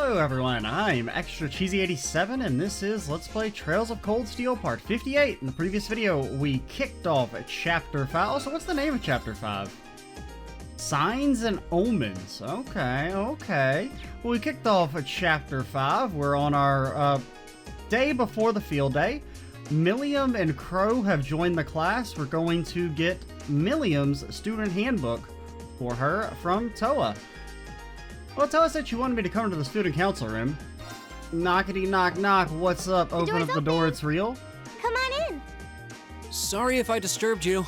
Hello everyone, I'm Extra Cheesy 87 and this is Let's Play Trails of Cold Steel Part 58. In the previous video, we kicked off Chapter 5. Also, what's the name of Chapter 5? Signs and Omens. Okay. Well, we kicked off Chapter 5. We're on our day before the field day. Millium and Crow have joined the class. We're going to get Millium's student handbook for her from Towa. Well, Towa said she wanted me to come to the student council room. Knockety knock knock, what's up? Open up the door, it's real. Come on in. Sorry if I disturbed you.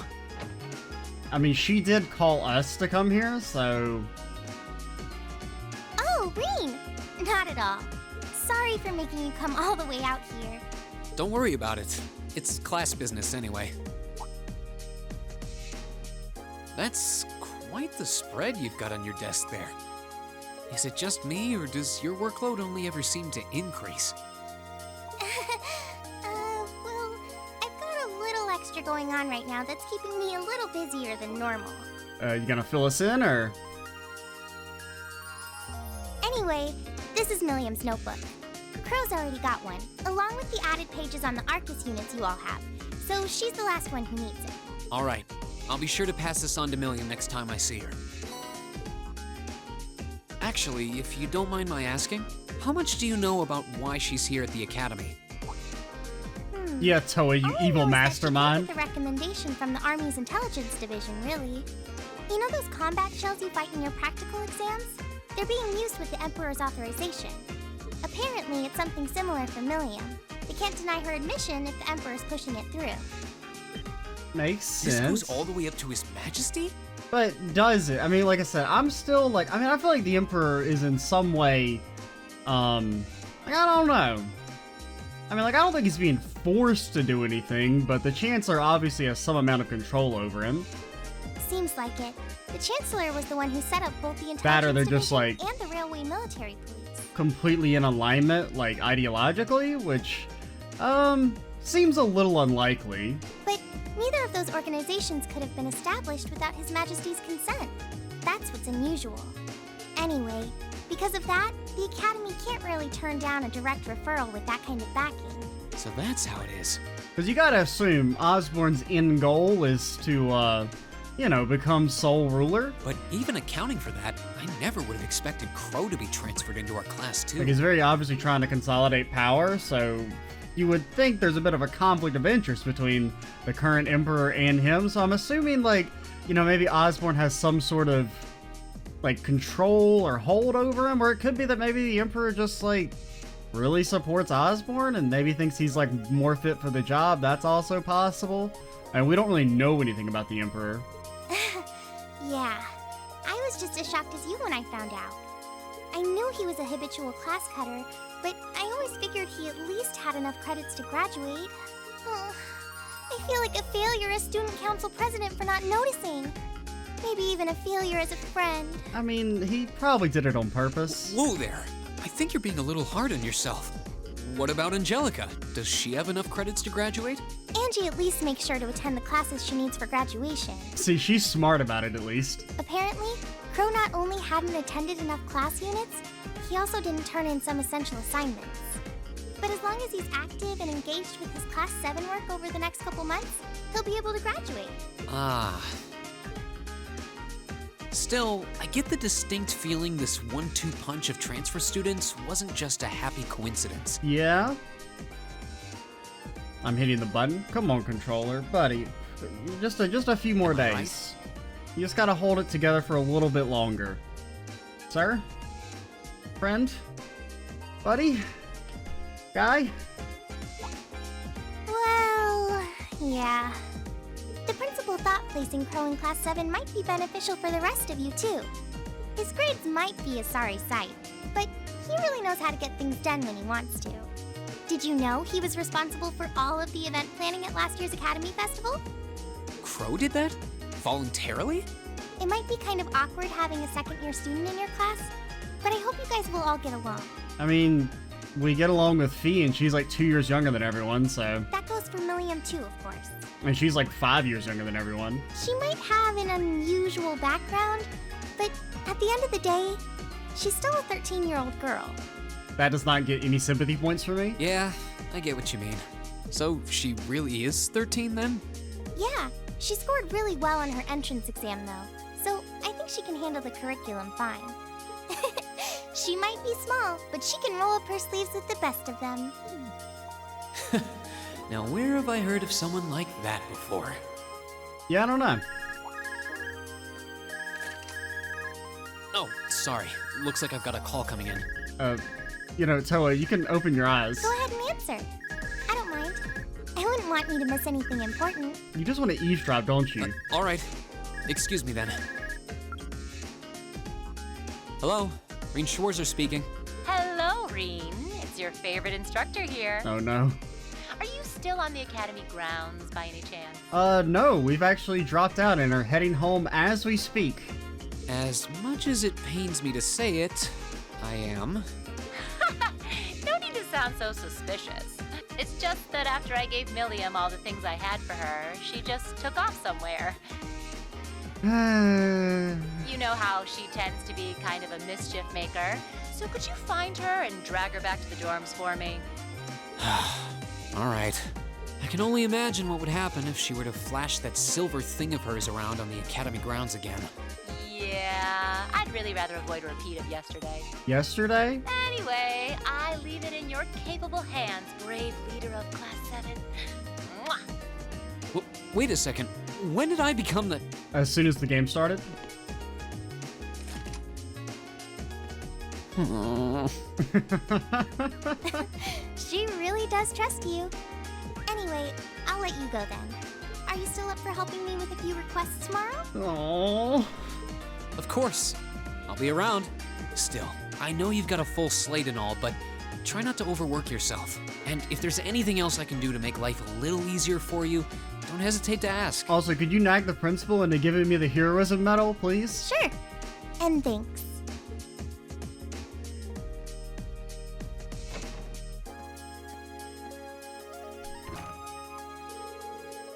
I mean, she did call us to come here, so... Oh, Reen! Not at all. Sorry for making you come all the way out here. Don't worry about it. It's class business anyway. That's quite the spread you've got on your desk there. Is it just me, or does your workload only ever seem to increase? Well, I've got a little extra going on right now that's keeping me a little busier than normal. You gonna fill us in, or...? Anyway, this is Millium's notebook. Crow's already got one, along with the added pages on the Arcus units you all have, so she's the last one who needs it. All right, I'll be sure to pass this on to Millium next time I see her. Actually, if you don't mind my asking, how much do you know about why she's here at the Academy? Yeah, Towa, you evil mastermind. The recommendation from the Army's Intelligence Division, really. You know those combat shells you fight in your practical exams? They're being used with the Emperor's authorization. Apparently, it's something similar for Millium. They can't deny her admission if the Emperor's pushing it through. Makes sense. This goes all the way up to His Majesty? But does it? I mean, like I said, I'm still like, I feel like the Emperor is in some way, like, I don't know. I mean, like, I don't think he's being forced to do anything, but the Chancellor obviously has some amount of control over him. Seems like it. The Chancellor was the one who set up both the That or Intelligence they're Division just like and the Railway Military Police. completely in alignment, like, ideologically, which, seems a little unlikely. But neither of those organizations could have been established without His Majesty's consent. That's what's unusual. Anyway, because of that, the Academy can't really turn down a direct referral with that kind of backing. So that's how it is. Because you gotta assume Osborne's end goal is to, you know, become sole ruler. But even accounting for that, I never would have expected Crow to be transferred into our class too. Like, he's very obviously trying to consolidate power, so you would think there's a bit of a conflict of interest between the current Emperor and him, so I'm assuming, like, you know, maybe Osborne has some sort of, like, control or hold over him, or it could be that maybe the Emperor just, like, really supports Osborne and maybe thinks he's, like, more fit for the job. That's also possible. And we don't really know anything about the Emperor. Yeah, I was just as shocked as you when I found out. I knew he was a habitual class cutter, but I always figured he at least had enough credits to graduate. I feel like a failure as student council president for not noticing. Maybe even a failure as a friend. I mean, he probably did it on purpose. Whoa there! I think you're being a little hard on yourself. What about Angelica? Does she have enough credits to graduate? Angie at least makes sure to attend the classes she needs for graduation. See, she's smart about it, at least. Apparently, Crow not only hadn't attended enough class units, he also didn't turn in some essential assignments. But as long as he's active and engaged with his Class 7 work over the next couple months, he'll be able to graduate. Ah. Still, I get the distinct feeling this 1-2 punch of transfer students wasn't just a happy coincidence. Yeah? I'm hitting the button. Come on, controller. Buddy, just a few more days. Right. You just gotta hold it together for a little bit longer. Sir? Friend? Buddy? Guy? Well, yeah. The principal thought placing Crow in Class 7 might be beneficial for the rest of you, too. His grades might be a sorry sight, but he really knows how to get things done when he wants to. Did you know he was responsible for all of the event planning at last year's Academy Festival? Crow did that? Voluntarily? It might be kind of awkward having a second-year student in your class, but I hope you guys will all get along. I mean, we get along with Fee, and she's like 2 years younger than everyone, so... That goes for Millium, too, of course. And she's like 5 years younger than everyone. She might have an unusual background, but at the end of the day, she's still a 13-year-old girl. That does not get any sympathy points for me. Yeah, I get what you mean. So she really is 13 then? Yeah, she scored really well on her entrance exam though, so I think she can handle the curriculum fine. She might be small, but she can roll up her sleeves with the best of them. Now where have I heard of someone like that before? Yeah, I don't know. Oh, sorry. Looks like I've got a call coming in. You know, Towa, you can open your eyes. Go ahead and answer. I don't mind. I wouldn't want you to miss anything important. You just want to eavesdrop, don't you? All right. Excuse me then. Hello, Reen Schwarzer speaking. Hello, Reen. It's your favorite instructor here. Oh no. Are you still on the academy grounds by any chance? No, we've actually dropped out and are heading home as we speak. As much as it pains me to say it, I am. No need to sound so suspicious. It's just that after I gave Millium all the things I had for her, she just took off somewhere. You know how she tends to be kind of a mischief maker. So could you find her and drag her back to the dorms for me? All right. I can only imagine what would happen if she were to flash that silver thing of hers around on the academy grounds again. Yeah, I'd really rather avoid a repeat of yesterday. Yesterday? Anyway, I leave it in your capable hands, brave leader of Class 7. Mwah! Wait a second. When did I become the... As soon as the game started? She really does trust you. Anyway, I'll let you go then. Are you still up for helping me with a few requests tomorrow? Aww. Of course. I'll be around. Still, I know you've got a full slate and all, but try not to overwork yourself. And if there's anything else I can do to make life a little easier for you, don't hesitate to ask. Also, could you nag the principal into giving me the heroism medal, please? Sure. And thanks.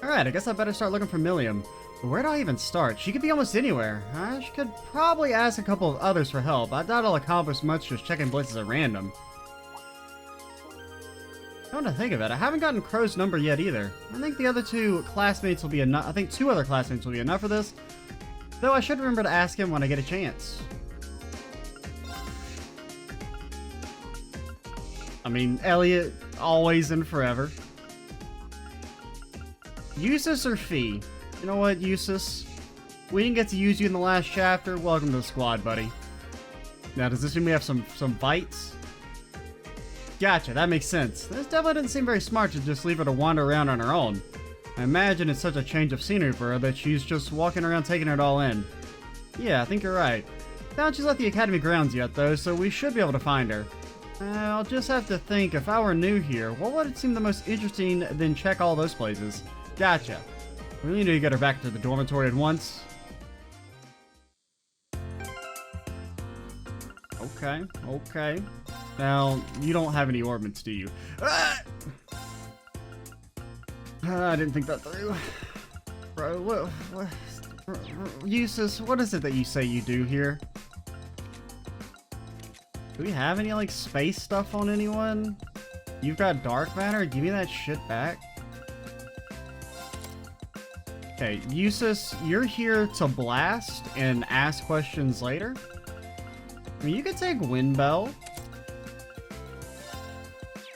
Alright, I guess I better start looking for Millium. But where do I even start? She could be almost anywhere. I could probably ask a couple of others for help. I doubt I'll accomplish much just checking places at random. Come to think of it, I haven't gotten Crow's number yet either. I think the other two classmates will be enough. I think 2 other classmates will be enough for this. Though I should remember to ask him when I get a chance. I mean, Elliot, always and forever. Eustace or Fee? You know what, Eustace? We didn't get to use you in the last chapter. Welcome to the squad, buddy. Now, does this mean we have some bites? Gotcha, that makes sense. This definitely didn't seem very smart to just leave her to wander around on her own. I imagine it's such a change of scenery for her that she's just walking around taking it all in. Yeah, I think you're right. Not she's left the academy grounds yet, though, so we should be able to find her. I'll just have to think, if I were new here, what would it seem the most interesting than check all those places? Gotcha. We really need to get her back to the dormitory at once. Okay. Now, you don't have any orbits, do you? Ah! I didn't think that through. Bro, what? Eustace, what is it that you say you do here? Do we have any, like, space stuff on anyone? You've got dark matter? Give me that shit back. Okay, Eustace, you're here to blast and ask questions later. I mean, you could take Wind Bell.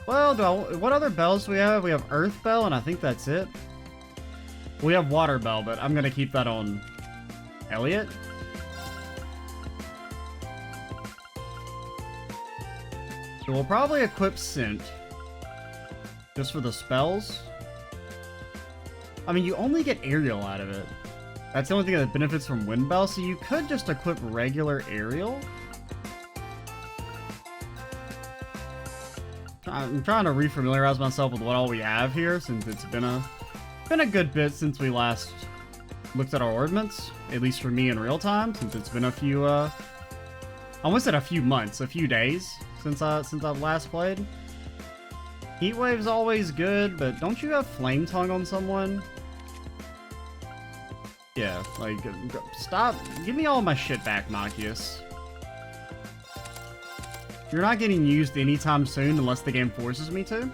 Well, what other bells do we have? We have Earth Bell, and I think that's it. We have Water Bell, but I'm gonna keep that on Elliot. So we'll probably equip Scent. Just for the spells. I mean, you only get Aerial out of it. That's the only thing that benefits from Wind Bell, so you could just equip regular Aerial. I'm trying to refamiliarize myself with what all we have here, since it's been a good bit since we last looked at our ordnance, at least for me in real time, since it's been a few, I almost said a few months, a few days since I've last played. Heat Wave's always good, but don't you have Flame Tongue on someone? Yeah, like, stop, give me all my shit back, Machius. You're not getting used anytime soon unless the game forces me to.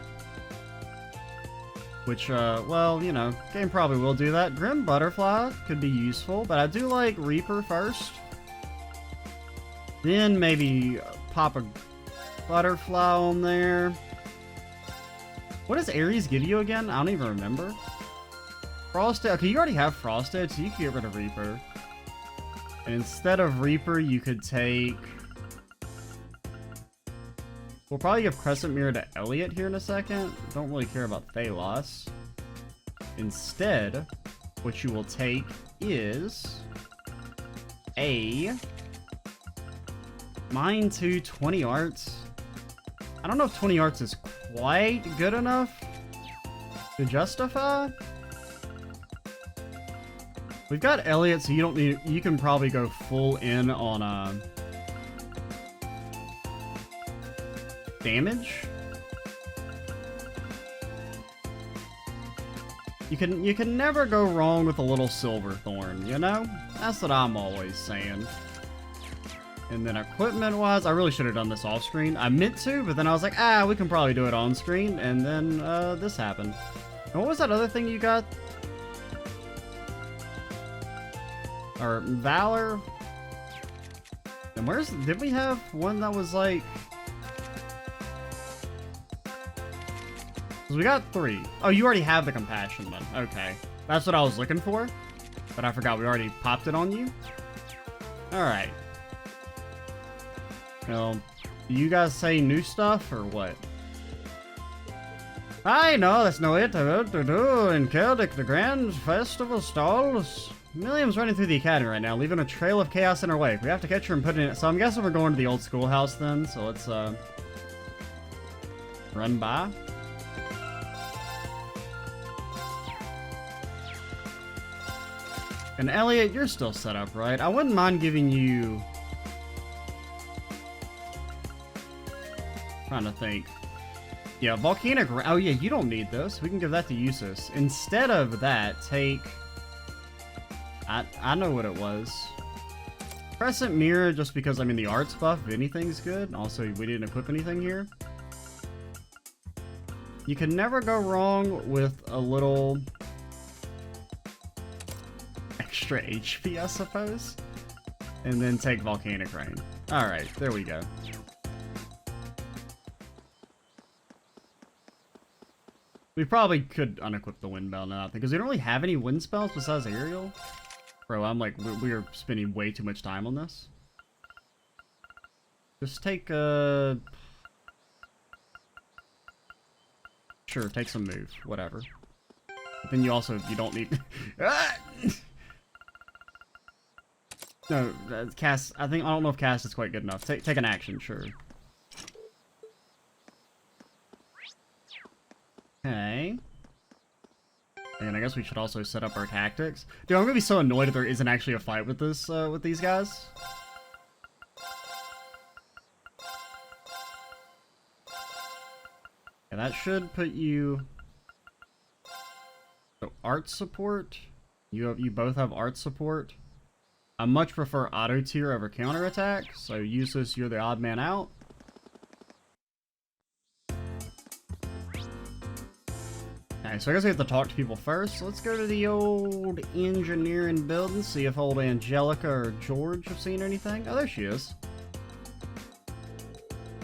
Which, well, you know, game probably will do that. Grim Butterfly could be useful, but I do like Reaper first. Then maybe pop a Butterfly on there. What does Ares give you again? I don't even remember. Frosted. Okay, you already have Frosted, so you can get rid of Reaper. And instead of Reaper, you could take... We'll probably give Crescent Mirror to Elliot here in a second. Don't really care about Thalos. Instead, what you will take is a Mine 2 20 Arts. I don't know if 20 Arts is quite good enough to justify. We've got Elliot, so you don't need. You can probably go full in on damage. You can never go wrong with a little Silverthorn, you know? That's what I'm always saying. And then equipment-wise, I really should have done this off-screen. I meant to, but then I was like, we can probably do it on-screen. And then this happened. And what was that other thing you got? Or Valor? And did we have one that was like... Because we got 3. Oh, you already have the Compassion one. Okay. That's what I was looking for. But I forgot we already popped it on you. Alright. Well, do you guys say new stuff or what? I know, that's no it to do in Celtic. The Grand Festival stalls. Millium's running through the academy right now, leaving a trail of chaos in our wake. We have to catch her and put it in. So I'm guessing we're going to the old schoolhouse then. So let's run by. And Elliot, you're still set up, right? I wouldn't mind giving you... Trying to think. Yeah, Volcanic... Oh yeah, you don't need this. We can give that to Usus. Instead of that, take... I know what it was. Crescent Mirror, just because, I mean, the arts buff, if anything's good. Also, we didn't equip anything here. You can never go wrong with a little... extra HP, I suppose. And then take Volcanic Rain. Alright, there we go. We probably could unequip the Wind Bell now, because we don't really have any wind spells besides Aerial. Bro, I'm like, we are spending way too much time on this. Just take Sure, take some move, whatever. But then you don't need... No, cast, I don't know if cast is quite good enough. Take an action, sure. Okay. And I guess we should also set up our tactics. Dude, I'm gonna be so annoyed if there isn't actually a fight with this, with these guys. Yeah, that should put you... So, art support. You both have art support. I much prefer auto tier over counter attack, so Useless, you're the odd man out. Okay, so I guess we have to talk to people first. So let's go to the old engineering building, see if old Angelica or George have seen anything. Oh, there she is.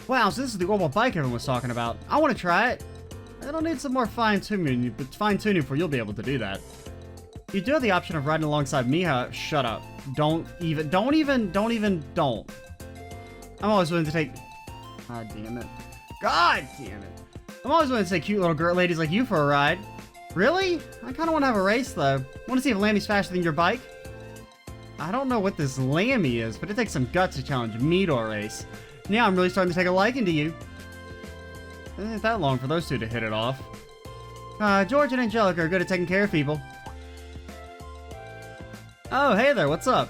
Wow, so this is the global bike everyone was talking about. I want to try it. It'll need some more fine-tuning, but fine-tuning before you'll be able to do that. You do have the option of riding alongside Miha. Shut up. Don't. I'm always willing to take... God damn it. God damn it. I'm always willing to take cute little girl ladies like you for a ride. Really? I kind of want to have a race, though. Want to see if Lammy's faster than your bike? I don't know what this Lammy is, but it takes some guts to challenge me to a race. Now I'm really starting to take a liking to you. It ain't that long for those two to hit it off. George and Angelica are good at taking care of people. Oh, hey there, what's up?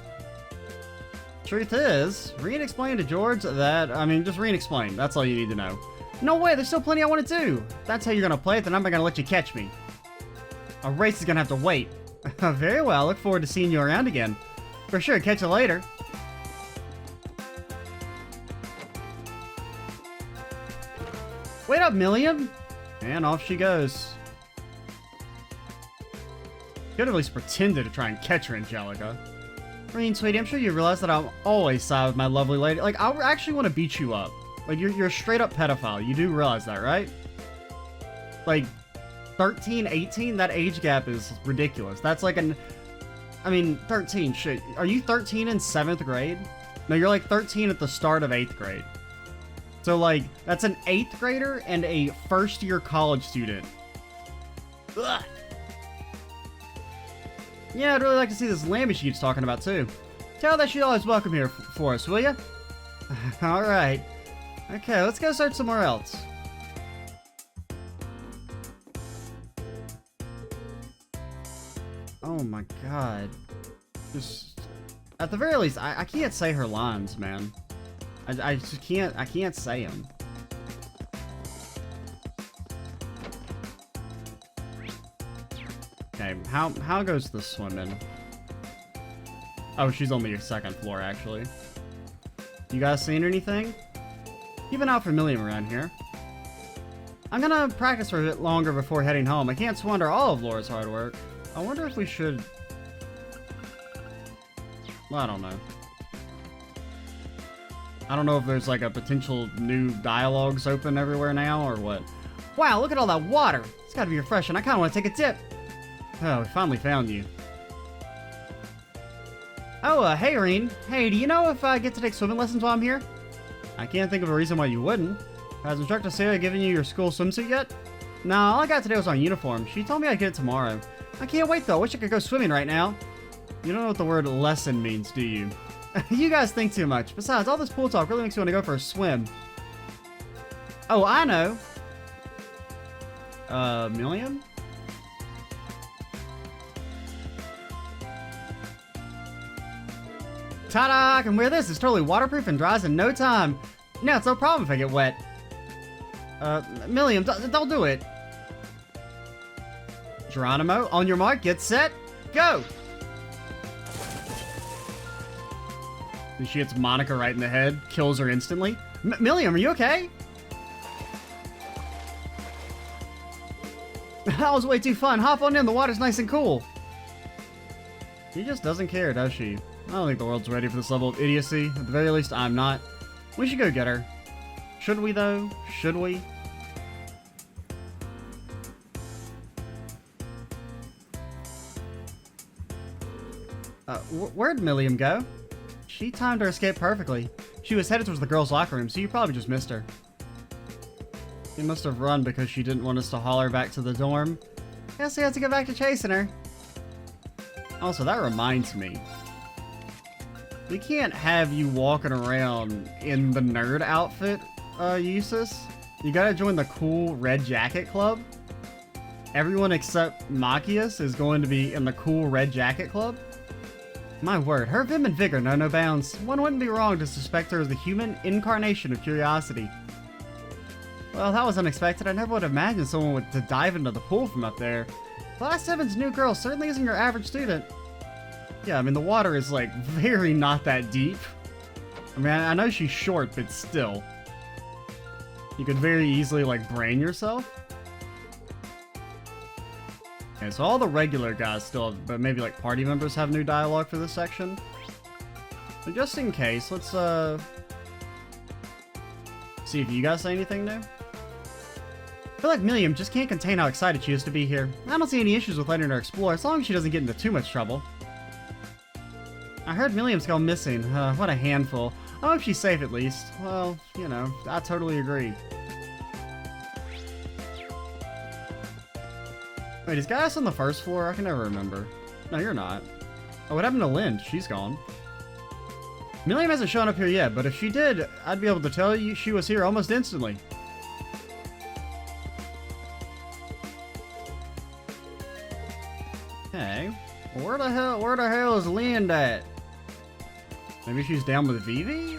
Truth is, Reen explained to George that, just Reen explained. That's all you need to know. No way, there's still plenty I want to do. If that's how you're going to play it, then I'm not going to let you catch me. A race is going to have to wait. Very well, look forward to seeing you around again. For sure, catch you later. Wait up, Millium! And off she goes. Could have at least pretended to try and catch her, Angelica. I mean, sweetie, I'm sure you realize that I'm always side with my lovely lady. Like, I actually want to beat you up. Like, you're a straight-up pedophile. You do realize that, right? Like, 13, 18, that age gap is ridiculous. That's like an... I mean, 13, shit. Are you 13 in 7th grade? No, you're like 13 at the start of 8th grade. So, like, that's an 8th grader and a first-year college student. Ugh. Yeah, I'd really like to see this lamb she keeps talking about, too. Tell her that she's always welcome here for us, will ya? Alright. Okay, let's go search somewhere else. Oh my god. Just... At the very least, I can't say her lines, man. I just can't, I can't say them. Okay, how goes the swimming? Oh, she's only your 2nd floor, actually. You guys seen anything? You've been out for Millium around here. I'm gonna practice for a bit longer before heading home. I can't squander all of Laura's hard work. I wonder if we should... Well, I don't know. I don't know if there's like a potential new dialogues open everywhere now or what. Wow, look at all that water. It's gotta be refreshing. I kinda wanna take a dip. Oh, we finally found you. Oh, hey, Reen. Hey, do you know if I get to take swimming lessons while I'm here? I can't think of a reason why you wouldn't. Has Instructor Sarah given you your school swimsuit yet? Nah, all I got today was my uniform. She told me I'd get it tomorrow. I can't wait though. I wish I could go swimming right now. You don't know what the word lesson means, do you? You guys think too much. Besides, all this pool talk really makes me want to go for a swim. Oh, I know. Millium? Ta-da! I can wear this. It's totally waterproof and dries in no time. No, it's no problem if I get wet. Millium, don't do it. Geronimo, on your mark, get set, go! And she hits Monica right in the head, kills her instantly. Millium, are you okay? That was way too fun. Hop on in, the water's nice and cool. She just doesn't care, does she? I don't think the world's ready for this level of idiocy. At the very least, I'm not. We should go get her. Should we, though? Should we? Where'd Millium go? She timed her escape perfectly. She was headed towards the girls' locker room, so you probably just missed her. She must have run because she didn't want us to haul her back to the dorm. Guess we have to get back to chasing her. Also, that reminds me. We can't have you walking around in the nerd outfit, Eustace. You gotta join the cool red jacket club. Everyone except Machias is going to be in the cool red jacket club. My word, her vim and vigor know no bounds. One wouldn't be wrong to suspect her as the human incarnation of curiosity. Well, that was unexpected. I never would have imagined someone would to dive into the pool from up there. Class 7's new girl certainly isn't your average student. Yeah, I mean, the water is, like, very not that deep. I mean, I know she's short, but still. You could very easily, like, brain yourself. Okay, so all the regular guys still have, but maybe, like, party members have new dialogue for this section. But just in case, let's, see if you guys say anything new. I feel like Millium just can't contain how excited she is to be here. I don't see any issues with letting her explore, as long as she doesn't get into too much trouble. I heard Millium's gone missing. What a handful. I hope she's safe at least. Well, you know, I totally agree. Wait, is Gaius on the first floor? I can never remember. No, you're not. Oh, what happened to Lind? She's gone. Millium hasn't shown up here yet, but if she did, I'd be able to tell you she was here almost instantly. Okay. Where the hell is Lind at? Maybe she's down with Vivi?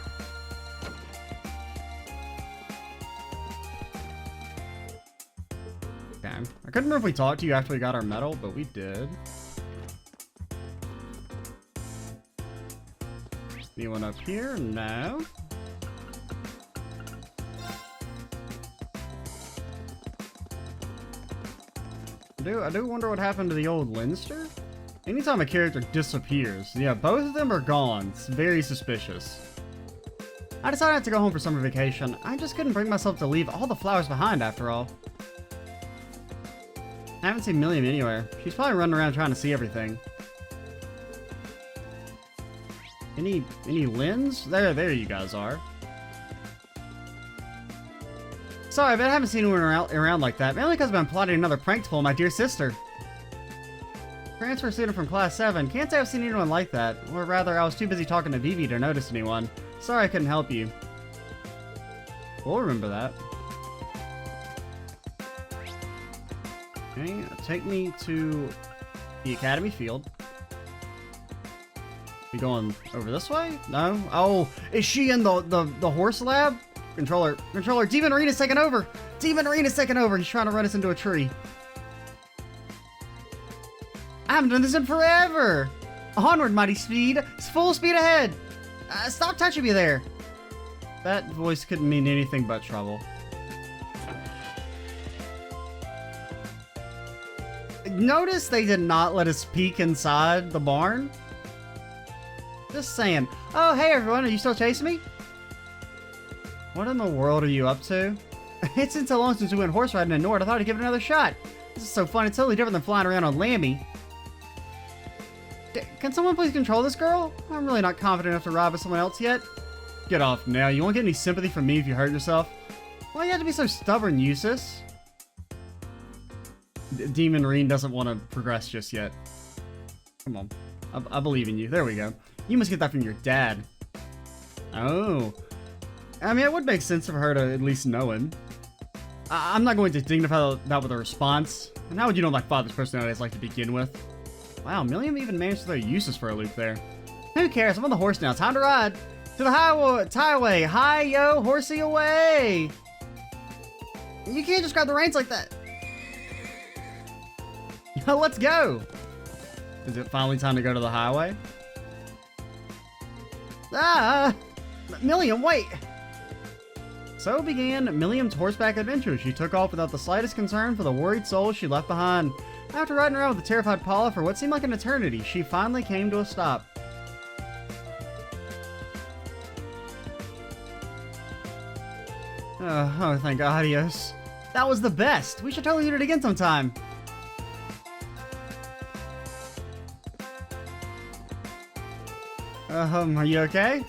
Okay. I couldn't remember if we talked to you after we got our medal, but we did. Anyone up here? No. I do wonder what happened to the old Linster? Anytime a character disappears, yeah, both of them are gone. It's very suspicious. I decided not to go home for summer vacation. I just couldn't bring myself to leave all the flowers behind after all. I haven't seen Millium anywhere. She's probably running around trying to see everything. Any Lins? There you guys are. Sorry, but I haven't seen anyone around like that. Mainly because I've been plotting another prank to pull my dear sister. Transfer student from class 7. Can't say I've seen anyone like that. Or rather, I was too busy talking to Vivi to notice anyone. Sorry I couldn't help you. We'll remember that. Okay, take me to the academy field. You going over this way? No? Oh, is she in the horse lab? Controller, Demon Arena's taking over! Demon Arena's taking over! He's trying to run us into a tree. I haven't done this in forever! Onward, mighty speed! It's full speed ahead! Stop touching me there! That voice couldn't mean anything but trouble. Notice they did not let us peek inside the barn? Just saying. Oh, hey everyone, are you still chasing me? What in the world are you up to? It's been so long since we went horse riding in Nord, I thought I'd give it another shot. This is so fun, it's totally different than flying around on Lammy. Can someone please control this girl? I'm really not confident enough to ride with someone else yet. Get off now, you won't get any sympathy from me if you hurt yourself. Why you have to be so stubborn, Eustace? Demon Reen doesn't want to progress just yet. Come on. I believe in you. There we go. You must get that from your dad. Oh. I mean, it would make sense for her to at least know him. I'm not going to dignify that with a response. And how would you know my father's personality is like to begin with? Wow, Millium even managed to throw Eustace for a loop there. Who cares? I'm on the horse now. Time to ride. To the highway. Hi, yo, horsey away. You can't just grab the reins like that. Let's go. Is it finally time to go to the highway? Ah! Millium, wait! So began Millium's horseback adventure. She took off without the slightest concern for the worried soul she left behind. After riding around with the terrified Paula for what seemed like an eternity, she finally came to a stop. Oh, thank God, adios. That was the best! We should totally do it again sometime! Are you okay?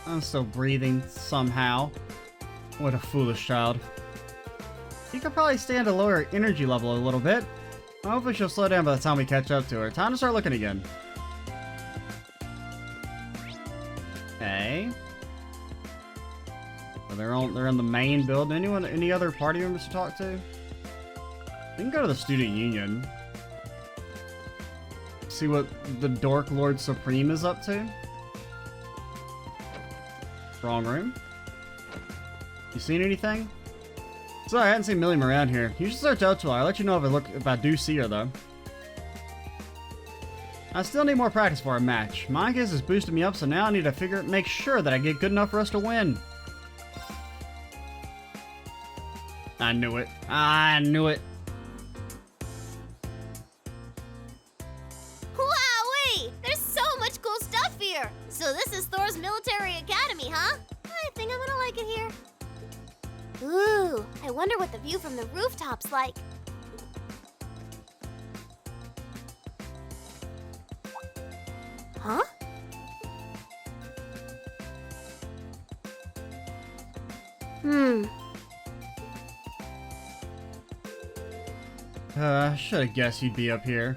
I'm still breathing, somehow. What a foolish child. You could probably stand a lower energy level a little bit. Hopefully she'll slow down by the time we catch up to her. Time to start looking again. Okay. So they're in the main building. Any other party members to talk to? We can go to the student union. See what the Dork Lord Supreme is up to. Wrong room. You seen anything? Sorry, I hadn't seen Millium around here. You should search out to her. I'll let you know if I do see her, though. I still need more practice for our match. My guess is boosting me up, so now I need to make sure that I get good enough for us to win. I knew it. I knew it. Wowee! There's so much cool stuff here! So this is Thor's military academy, huh? I think I'm gonna like it here. Ooh, I wonder what the view from the rooftop's like. Huh? I should have guessed you'd be up here.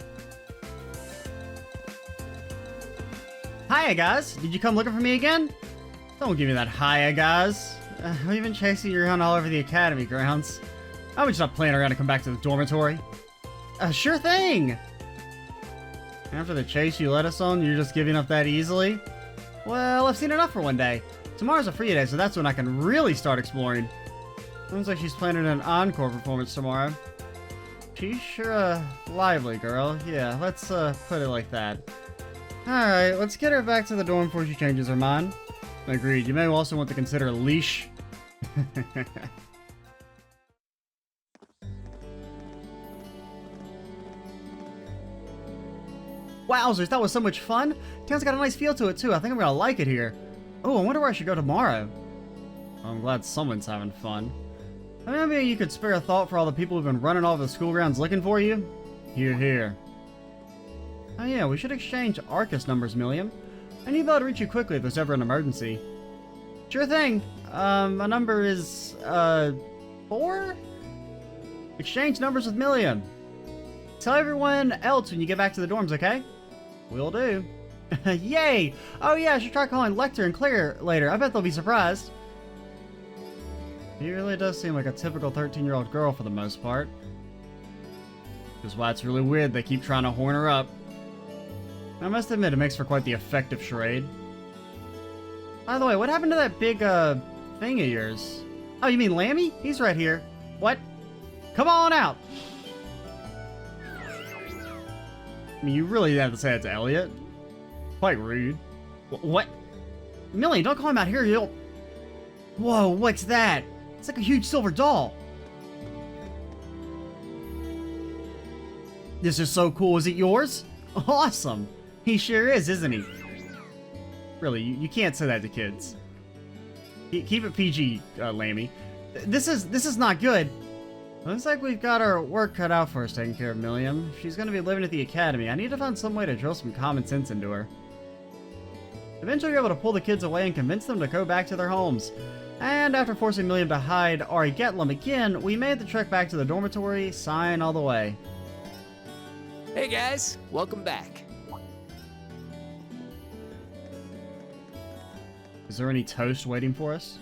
Hiya, guys! Did you come looking for me again? Don't give me that hiya, guys. We've been chasing you around all over the academy grounds. I would just not playing around to come back to the dormitory. Sure thing! After the chase you led us on, you're just giving up that easily? Well, I've seen enough for one day. Tomorrow's a free day, so that's when I can really start exploring. Looks like she's planning an encore performance tomorrow. She's sure a lively girl. Yeah, let's put it like that. Alright, let's get her back to the dorm before she changes her mind. Agreed. You may also want to consider a leash. Wowzers, that was so much fun. Town's got a nice feel to it too. I think I'm gonna like it here. Oh, I wonder where I should go tomorrow. I'm glad someone's having fun. I mean, maybe you could spare a thought for all the people who've been running all the school grounds looking for you. Here, here. Oh yeah, we should exchange Arcus numbers, Millium. I need to be able to reach you quickly if there's ever an emergency. Sure thing. My number is, 4? Exchange numbers with Millium. Tell everyone else when you get back to the dorms, okay? Will do. Yay! Oh yeah, I should try calling Lecter and Claire later. I bet they'll be surprised. He really does seem like a typical 13-year-old girl for the most part. Which is why it's really weird they keep trying to horn her up. I must admit, it makes for quite the effective charade. By the way, what happened to that big, thing of yours? Oh, you mean Lammy? He's right here. What? Come on out! I mean, you really have to say it to Elliot. Quite rude. What? Millie, don't call him out here, you'll... Whoa, what's that? It's like a huge silver doll. This is so cool. Is it yours? Awesome. He sure is, isn't he? Really, you can't say that to kids. Keep it PG, Lammy. This is not good. Looks like we've got our work cut out for us taking care of Millium. She's going to be living at the academy. I need to find some way to drill some common sense into her. Eventually, we're able to pull the kids away and convince them to go back to their homes. And after forcing Millium to hide Ari Getlum again, we made the trek back to the dormitory, sighing all the way. Hey guys, welcome back. Is there any toast waiting for us?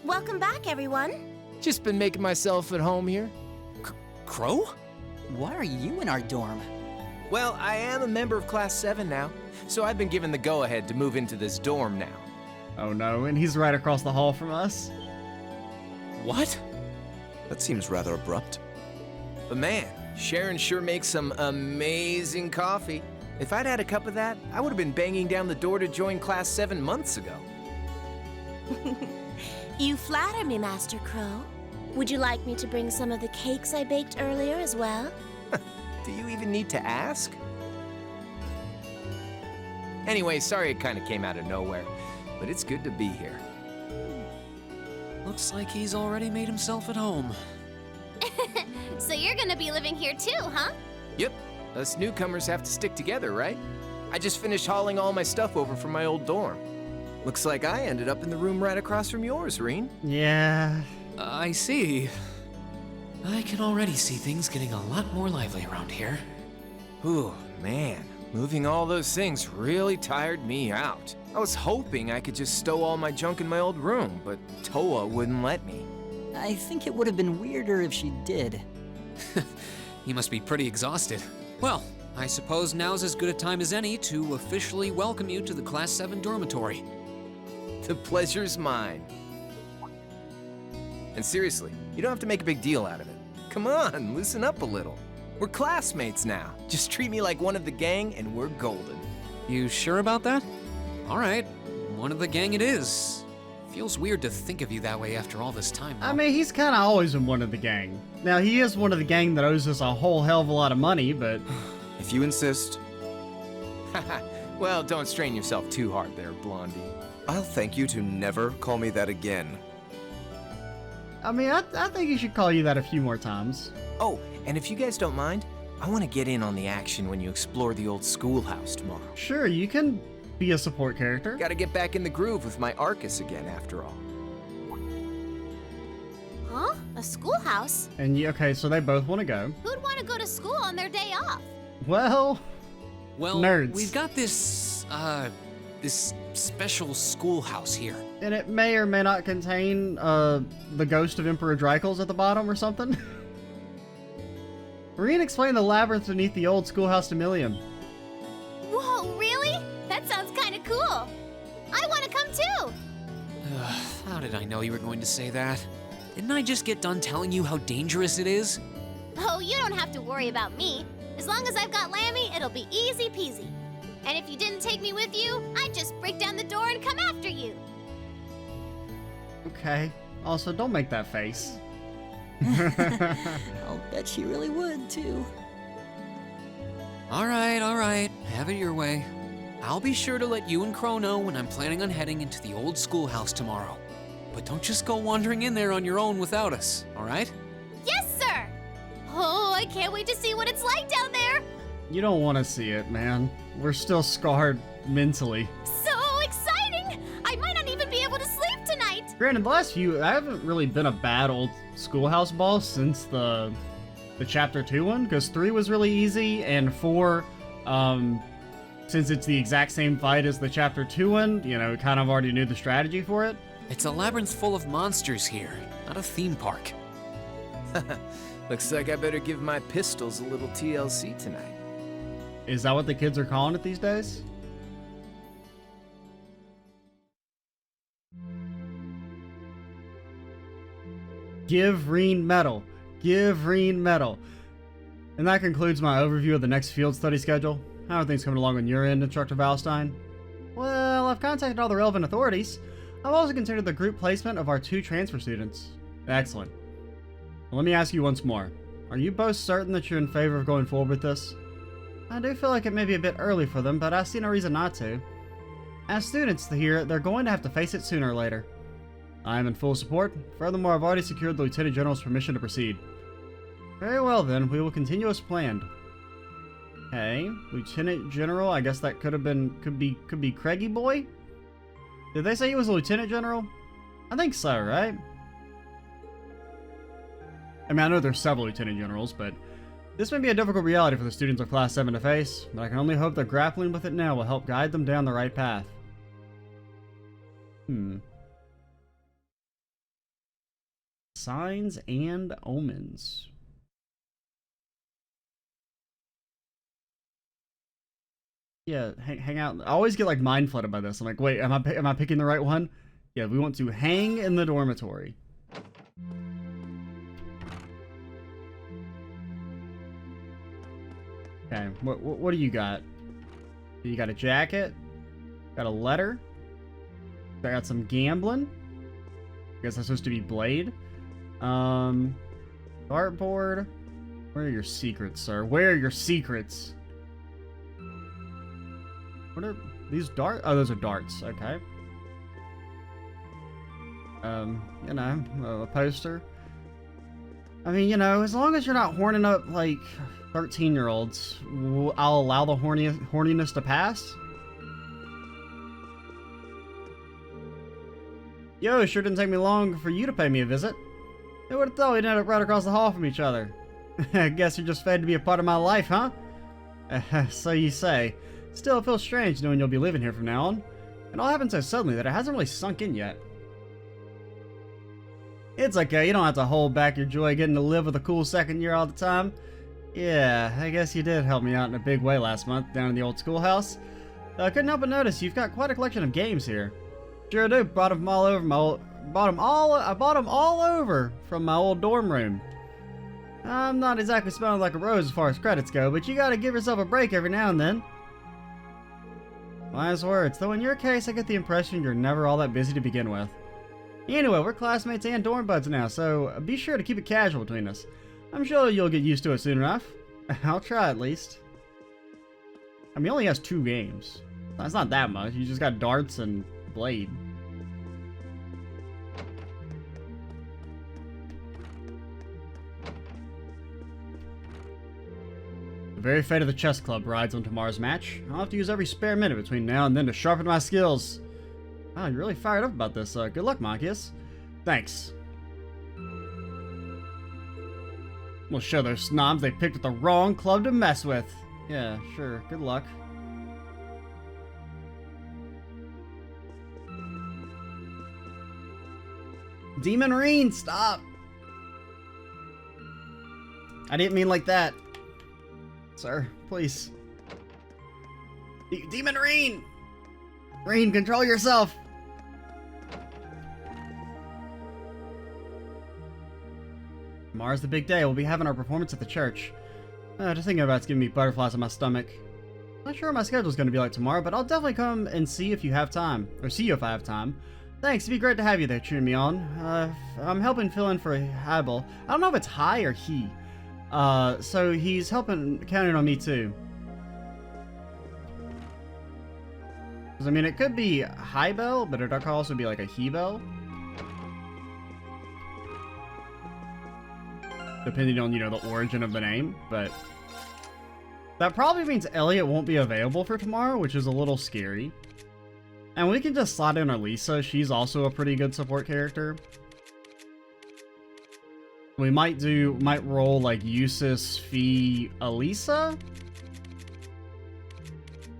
Welcome back, everyone. Just been making myself at home here. Crow? Why are you in our dorm? Well, I am a member of Class 7 now, so I've been given the go-ahead to move into this dorm now. Oh no, and he's right across the hall from us. What? That seems rather abrupt. But man, Sharon sure makes some amazing coffee. If I'd had a cup of that, I would have been banging down the door to join Class 7 months ago. You flatter me, Master Crow. Would you like me to bring some of the cakes I baked earlier as well? Do you even need to ask? Anyway, sorry it kind of came out of nowhere, but it's good to be here. Looks like he's already made himself at home. So you're gonna be living here too, huh? Yep, us newcomers have to stick together, right? I just finished hauling all my stuff over from my old dorm. Looks like I ended up in the room right across from yours, Reen. Yeah. I see. I can already see things getting a lot more lively around here. Ooh, man, moving all those things really tired me out. I was hoping I could just stow all my junk in my old room, but Towa wouldn't let me. I think it would have been weirder if she did. You must be pretty exhausted. Well, I suppose now's as good a time as any to officially welcome you to the Class 7 dormitory. The pleasure's mine. And seriously, you don't have to make a big deal out of it. Come on, loosen up a little. We're classmates now. Just treat me like one of the gang and we're golden. You sure about that? All right, one of the gang it is. Feels weird to think of you that way after all this time, though. I mean, he's kind of always been one of the gang. Now, he is one of the gang that owes us a whole hell of a lot of money, but... If you insist, Well, don't strain yourself too hard there, Blondie. I'll thank you to never call me that again. I mean, I think he should call you that a few more times. Oh, and if you guys don't mind, I want to get in on the action when you explore the old schoolhouse tomorrow. Sure, you can be a support character. Gotta get back in the groove with my Arcus again, after all. Huh? A schoolhouse? And okay, so they both want to go. Who'd want to go to school on their day off? Well, Well, nerds. we've got this special schoolhouse here. and it may or may not contain the ghost of Emperor Drycles at the bottom or something. Reen explained the labyrinth beneath the old schoolhouse to Millium. Whoa, really? That sounds kind of cool. I want to come too. How did I know you were going to say that? Didn't I just get done telling you how dangerous it is? Oh, you don't have to worry about me. As long as I've got Lammy, it'll be easy peasy. And if you didn't take me with you, I'd just break down the door and come after you. Okay. Also, don't make that face. I'll bet she really would, too. All right. Have it your way. I'll be sure to let you and Crow know when I'm planning on heading into the old schoolhouse tomorrow. But don't just go wandering in there on your own without us, all right? Yes, sir! Oh, I can't wait to see what it's like down there! You don't want to see it, man. We're still scarred mentally. So exciting! I might not even be able to sleep tonight! Granted, the last few, I haven't really been a bad old schoolhouse boss since the chapter 2 one, because 3 was really easy, and 4, since it's the exact same fight as the chapter 2 one, you know, kind of already knew the strategy for it. It's a labyrinth full of monsters here, not a theme park. Looks like I better give my pistols a little TLC tonight. Is that what the kids are calling it these days? Give Reen medal. Give Reen medal. And that concludes my overview of the next field study schedule. How are things coming along on your end, Instructor Valstein? Well, I've contacted all the relevant authorities. I've also considered the group placement of our 2 transfer students. Excellent. Well, let me ask you once more. Are you both certain that you're in favor of going forward with this? I do feel like it may be a bit early for them, but I see no reason not to. As students here, they're going to have to face it sooner or later. I am in full support. Furthermore, I've already secured the Lieutenant General's permission to proceed. Very well then, we will continue as planned. Okay, Lieutenant General, I guess that could be Craigie Boy? Did they say he was a Lieutenant General? I think so, right? I mean, I know there's several Lieutenant Generals, but this may be a difficult reality for the students of Class 7 to face, but I can only hope that grappling with it now will help guide them down the right path. Signs and omens. Yeah, hang out. I always get like mind flooded by this. I'm like, wait, am I picking the right one? Yeah, we want to hang in the dormitory. Okay, what do you got? You got a jacket? Got a letter? I got some gambling. I guess that's supposed to be Blade. Dartboard. Where are your secrets, sir? Where are your secrets? What are these darts? Oh, those are darts. Okay. You know, a poster. I mean, you know, as long as you're not horning up like 13-year-olds, I'll allow the horniness to pass. Yo, it sure didn't take me long for you to pay me a visit. Who would have thought we'd end up right across the hall from each other? I guess you're just fed to be a part of my life, huh? So you say. Still, it feels strange knowing you'll be living here from now on. It all happened so suddenly that it hasn't really sunk in yet. It's okay, you don't have to hold back your joy getting to live with a cool second year all the time. Yeah, I guess you did help me out in a big way last month down in the old schoolhouse. I couldn't help but notice you've got quite a collection of games here. Sure do, brought them all over I bought them all over from my old dorm room. I'm not exactly smelling like a rose as far as credits go, but you gotta give yourself a break every now and then. Wise words, though in your case I get the impression you're never all that busy to begin with. Anyway, we're classmates and dorm buds now, so be sure to keep it casual between us. I'm sure you'll get used to it soon enough. I'll try at least. I mean, he only has 2 games. That's not that much, you just got darts and Blade. The very fate of the chess club rides on tomorrow's match. I'll have to use every spare minute between now and then to sharpen my skills. Wow, you're really fired up about this. Good luck, Machias. Thanks. We'll show those snobs they picked the wrong club to mess with. Yeah, sure. Good luck. Demon Reen, stop! I didn't mean like that. Sir, please. Demon Reen! Reen, control yourself! Tomorrow's the big day. We'll be having our performance at the church. Just thinking about it's giving me butterflies in my stomach. Not sure what my schedule's going to be like tomorrow, but I'll definitely come and see if you have time. Or see you if I have time. Thanks, it'd be great to have you there cheering me on. I'm helping fill in for Hybel. I don't know if it's Hi or he. So he's helping, counting on me too. Because, I mean, it could be High Bell, but it could also be like a He Bell. Depending on, you know, the origin of the name, but that probably means Elliot won't be available for tomorrow, which is a little scary. And we can just slot in our Lisa. She's also a pretty good support character. We might roll like Eustace, Fee, Elisa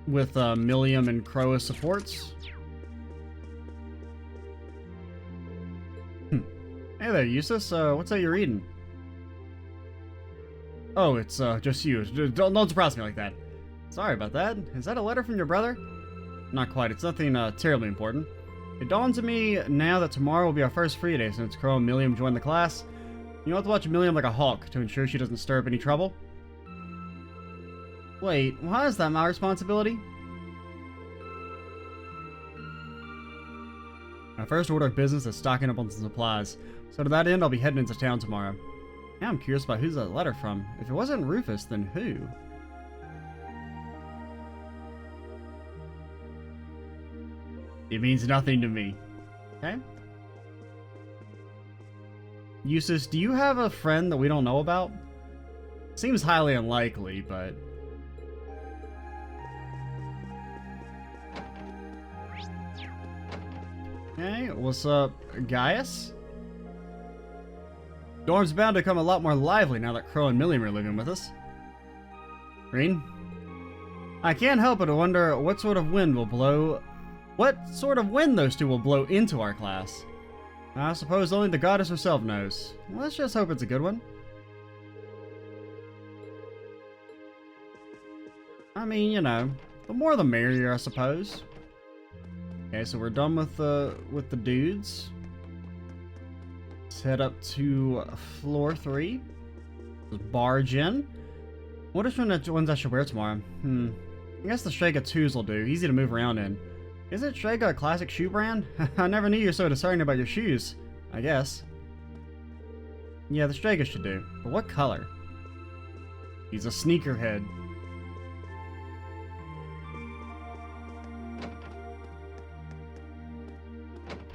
with Millium and Crow as supports. Hey there, Eustace. What's that you're reading? Oh, it's just you. Don't surprise me like that. Sorry about that. Is that a letter from your brother? Not quite. It's nothing terribly important. It dawns on me now that tomorrow will be our first free day since Crow and Millium joined the class. You have to watch Millium like a hawk to ensure she doesn't stir up any trouble. Wait, why is that my responsibility? My first order of business is stocking up on some supplies, so to that end I'll be heading into town tomorrow. Now I'm curious about who's that letter from. If it wasn't Rufus, then who? It means nothing to me. Okay. Eustace, do you have a friend that we don't know about? Seems highly unlikely, but... Okay, what's up, Gaius? Dorm's bound to become a lot more lively now that Crow and Millium are living with us. Green? I can't help but wonder what sort of wind those two will blow into our class. I suppose only the goddess herself knows. Let's just hope it's a good one. I mean, you know, the more the merrier, I suppose. Okay, so we're done with the dudes. Let's head up to floor 3. Let's barge in. What are the ones I should wear tomorrow? I guess the Strega 2s will do. Easy to move around in. Isn't Strega a classic shoe brand? I never knew you were so discerning about your shoes. I guess. Yeah, the Strega should do. But what color? He's a sneakerhead.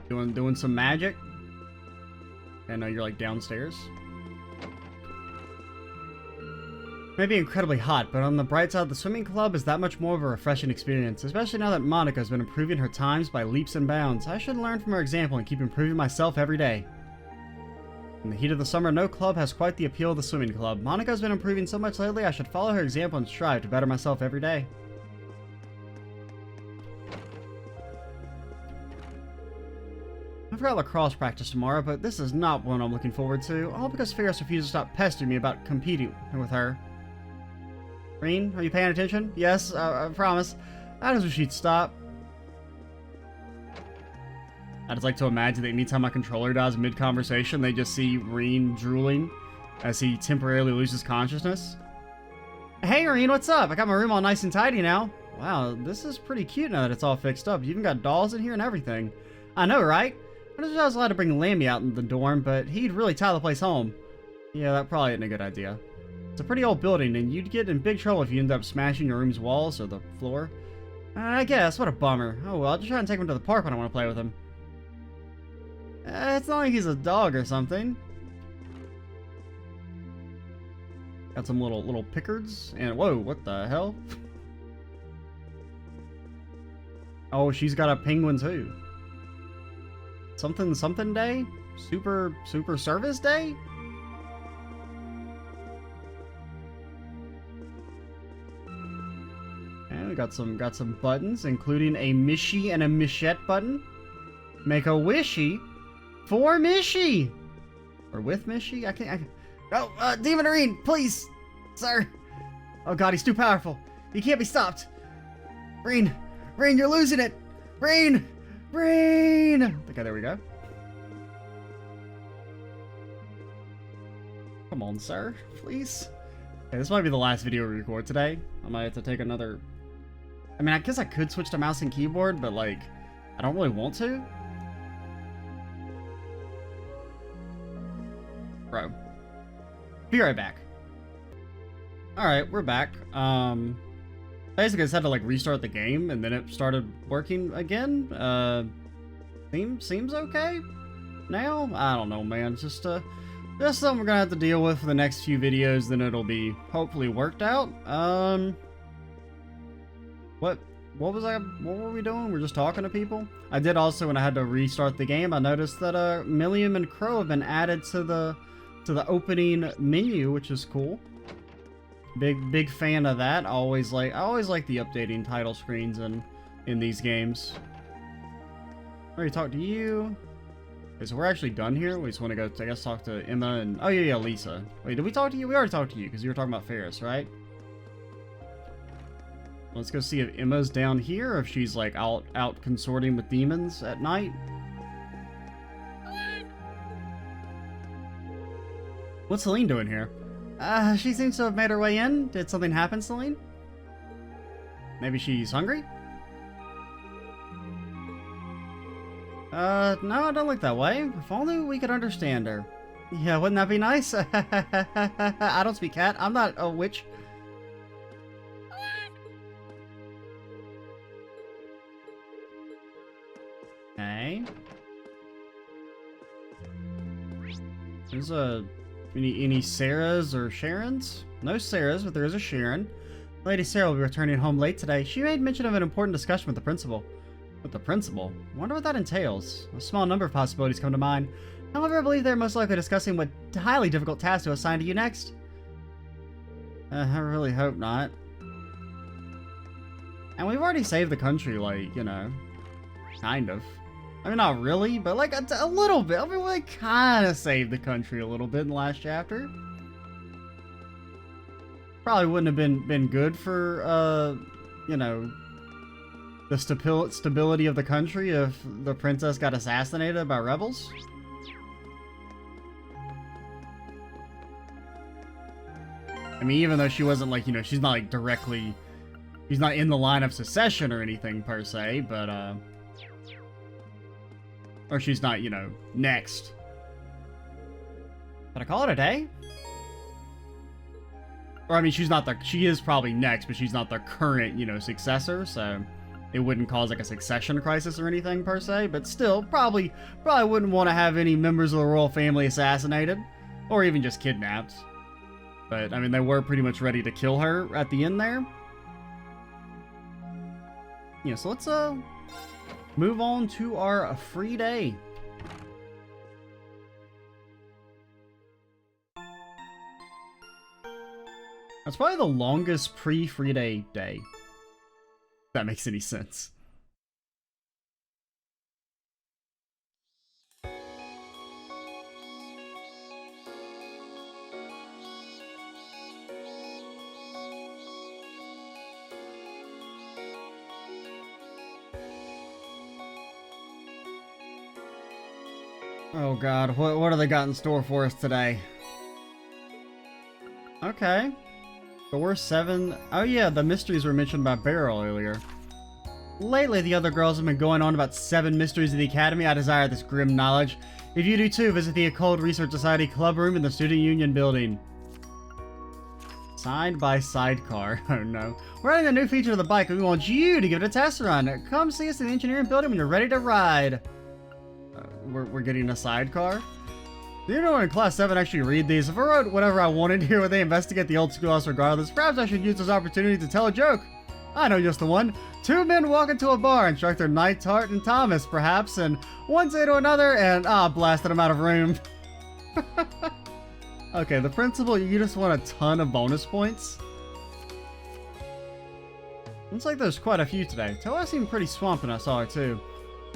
Doing some magic? I know you're like downstairs. May be incredibly hot, but on the bright side, the swimming club is that much more of a refreshing experience, especially now that Monica has been improving her times by leaps and bounds. I should learn from her example and keep improving myself every day. In the heat of the summer, no club has quite the appeal of the swimming club. Monica has been improving so much lately, I should follow her example and strive to better myself every day. I've got lacrosse practice tomorrow, but this is not one I'm looking forward to, all because Ferris refuses to stop pestering me about competing with her. Green, are you paying attention? Yes, I promise. I just wish she'd stop. I just like to imagine that anytime my controller dies mid-conversation, they just see Reen drooling as he temporarily loses consciousness. Hey, Reen, what's up? I got my room all nice and tidy now. Wow, this is pretty cute now that it's all fixed up. You even got dolls in here and everything. I know, right? I just was allowed to bring Lammy out in the dorm, but he'd really tie the place home. Yeah, that probably isn't a good idea. It's a pretty old building, and you'd get in big trouble if you ended up smashing your room's walls or the floor. I guess, what a bummer. Oh well, I'll just try and take him to the park when I want to play with him. It's not like he's a dog or something. Got some little pickards, and whoa, what the hell? Oh, she's got a penguin too. Something day? Super service day? And we got some buttons, including a Mishy and a Michette button. Make a wishy for Mishy! Or with Mishy? I can't. Oh, Demon Arene, please! Sir! Oh god, he's too powerful. He can't be stopped. Reen, you're losing it! Reen! Okay, there we go. Come on, sir. Please. Okay, this might be the last video we record today. I might have to take another... I mean, I guess I could switch to mouse and keyboard, but, like, I don't really want to. Bro. Be right back. Alright, we're back. Basically, I just had to like restart the game, and then it started working again. Seems okay now. I don't know, man. It's just something we're gonna have to deal with for the next few videos. Then it'll be hopefully worked out. What were we doing? We're just talking to people. I did also, when I had to restart the game, I noticed that Millium and Crow have been added to the opening menu, which is cool. Big fan of that. I always like the updating title screens in these games. Already talked to you. Okay, so we're actually done here. We just want to go, I guess, talk to Emma and... Oh, yeah, Lisa. Wait, did we talk to you? We already talked to you, because you were talking about Ferris, right? Let's go see if Emma's down here, or if she's, like, out consorting with demons at night. What's Celine doing here? She seems to have made her way in. Did something happen, Celine? Maybe she's hungry? No, don't look that way. If only we could understand her. Yeah, wouldn't that be nice? I don't speak cat. I'm not a witch. Okay. There's any Sarahs or Sharons? No Sarahs, but there is a Sharon. Lady Sarah will be returning home late today. She made mention of an important discussion with the principal. With the principal? I wonder what that entails. A small number of possibilities come to mind. However, I believe they're most likely discussing what highly difficult task to assign to you next. I really hope not. And we've already saved the country, like, you know, kind of. I mean, not really, but like a little bit. I mean, we kind of saved the country a little bit in the last chapter. Probably wouldn't have been good for, you know, the stability of the country if the princess got assassinated by rebels. I mean, even though she wasn't like, you know, she's not like directly, she's not in the line of succession or anything per se, but, or she's not, you know, next. Did I call it a day? Or, I mean, she is probably next, but she's not the current, you know, successor, so it wouldn't cause, like, a succession crisis or anything, per se, but still, probably wouldn't want to have any members of the royal family assassinated, or even just kidnapped. But, I mean, they were pretty much ready to kill her at the end there. Yeah, so let's, move on to our free day. That's probably the longest pre-free day. If that makes any sense. Oh god, what have they got in store for us today? Okay. But we're 7... Oh yeah, the mysteries were mentioned by Beryl earlier. Lately, the other girls have been going on about 7 mysteries of the Academy. I desire this grim knowledge. If you do too, visit the Occult Research Society Club Room in the Student Union building. Signed by Sidecar. Oh no. We're adding a new feature to the bike, and we want you to give it a test run. Come see us in the engineering building when you're ready to ride. We're getting a sidecar? You know, in Class 7 actually read these. If I wrote whatever I wanted here where they investigate the old schoolhouse regardless, perhaps I should use this opportunity to tell a joke. I know just the one. 2 men walk into a bar, Instructor Neidhart and Thomas, perhaps, and one say to another, and blasted him out of room. Okay, the principal, you just want a ton of bonus points. Looks like there's quite a few today. Towa seemed pretty swamped when I saw her too.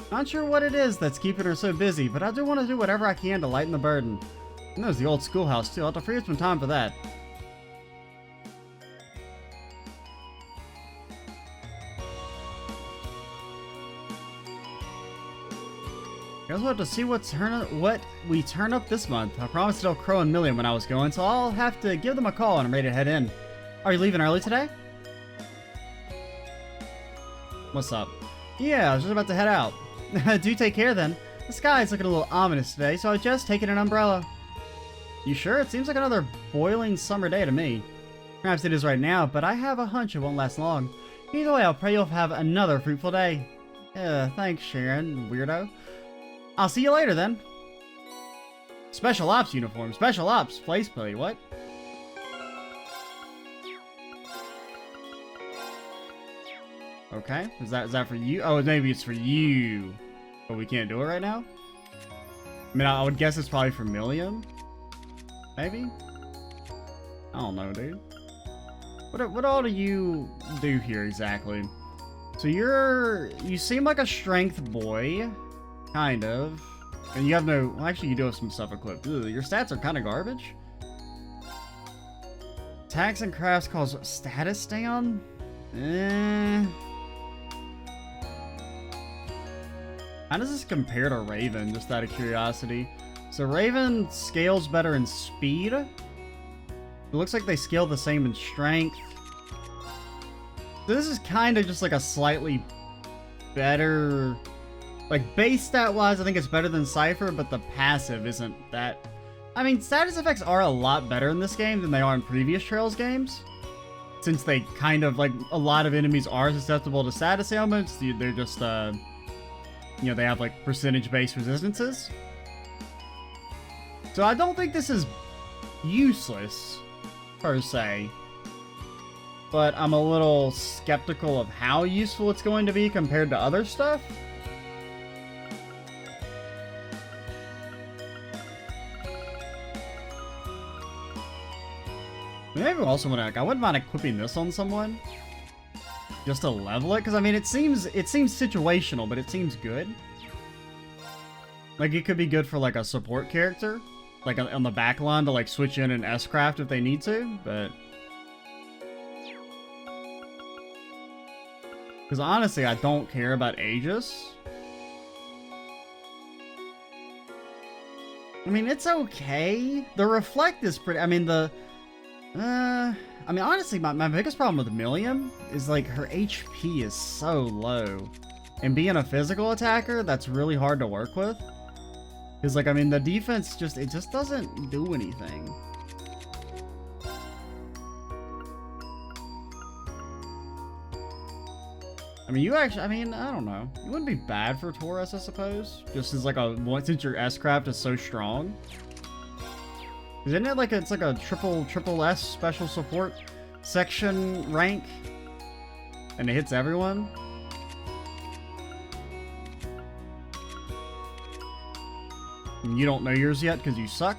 Not sure what it is that's keeping her so busy, but I do want to do whatever I can to lighten the burden. And there's the old schoolhouse too. I'll have to free up some time for that. Guess we'll have to see what we turn up this month. I promised to tell Crow and Millium when I was going, so I'll have to give them a call when I'm ready to head in. Are you leaving early today? What's up? Yeah, I was just about to head out. Do take care then. The sky is looking a little ominous today, so I was just taking an umbrella. You sure? It seems like another boiling summer day to me. Perhaps it is right now, but I have a hunch it won't last long. Either way, I'll pray you'll have another fruitful day. Thanks, Sharon, weirdo. I'll see you later, then. Special Ops uniform. Special Ops. Place play. What? Okay. Is that for you? Oh, maybe it's for you. But we can't do it right now? I mean, I would guess it's probably for Millium. Maybe? I don't know, dude. What all do you do here exactly? So you seem like a strength boy. Kind of. And you have no... Well, actually, you do have some stuff equipped. Ugh, your stats are kind of garbage. Attacks and crafts cause status down? How does this compare to Raven, just out of curiosity? So Raven scales better in speed. It looks like they scale the same in strength. So this is kind of just like a slightly better... Like, base stat-wise, I think it's better than Cypher, but the passive isn't that... I mean, status effects are a lot better in this game than they are in previous Trails games. Since they kind of, like, a lot of enemies are susceptible to status ailments, they're just, you know, they have, like, percentage-based resistances. So I don't think this is useless, per se. But I'm a little skeptical of how useful it's going to be compared to other stuff. Maybe also want to, I wouldn't mind equipping this on someone. Just to level it, because I mean it seems situational, but it seems good. Like it could be good for like a support character. Like on the back line to like switch in an S-craft if they need to, but... Because honestly, I don't care about Aegis. I mean, it's okay. The Reflect is pretty... I mean, I mean, honestly, my biggest problem with Millium is, like, her HP is so low. And being a physical attacker, that's really hard to work with. Because, like, I mean, the defense just doesn't do anything. I mean, I don't know. It wouldn't be bad for Taurus, I suppose. Just as, like, since your S-craft is so strong. Isn't it like it's like a triple S special support section rank? And it hits everyone? And you don't know yours yet because you suck?